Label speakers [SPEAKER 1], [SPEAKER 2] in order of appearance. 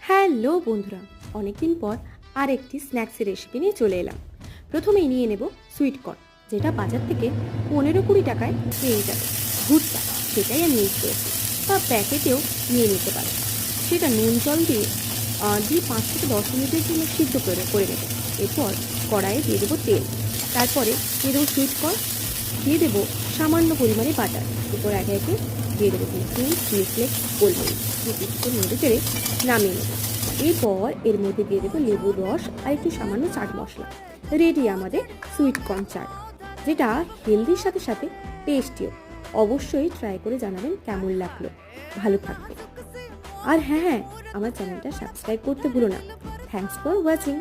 [SPEAKER 1] Hello বন্ধুরা, অনেকদিন পর আরেকটি স্ন্যাক্সের রেসিপি নিয়ে চলে এলাম। প্রথমেই নিয়ে নেব সুইট কর্ন, যেটা বাজার থেকে 15-20 টাকায় পেয়ে যাবে। ভুট্টা, সেটাই আমি ইউজ করেছি, বা প্যাকেটেও নিয়ে নিতে পারো। সেটা নুন জল দিয়ে 5 থেকে 10 মিনিটের জন্য সিদ্ধ করে নেব। এরপর কড়াইয়ে দিয়ে দেবো তেল, তারপরে দিয়ে দেবো সুইট কর্ন, দিয়ে দেবো সামান্য পরিমাণে বাটার। এরপর একে একে দিয়ে দেবো নুন, চিলি ফ্লেক্স, গোলমরিচ, কিছুক্ষণ নেড়ে চেড়ে নামিয়ে নেব। এরপর এর মধ্যে দিয়ে দেবো লেবুর রস আর একটু সামান্য চাট মশলা। রেডি আমাদের সুইট কর্ন চাট, যেটা হেলদির সাথে সাথে টেস্টিও। অবশ্যই ট্রাই করে জানাবেন কেমন লাগলো। ভালো থাকবে। আর হ্যাঁ, আমার চ্যানেলটা সাবস্ক্রাইব করতে ভুলো না। Thanks for watching.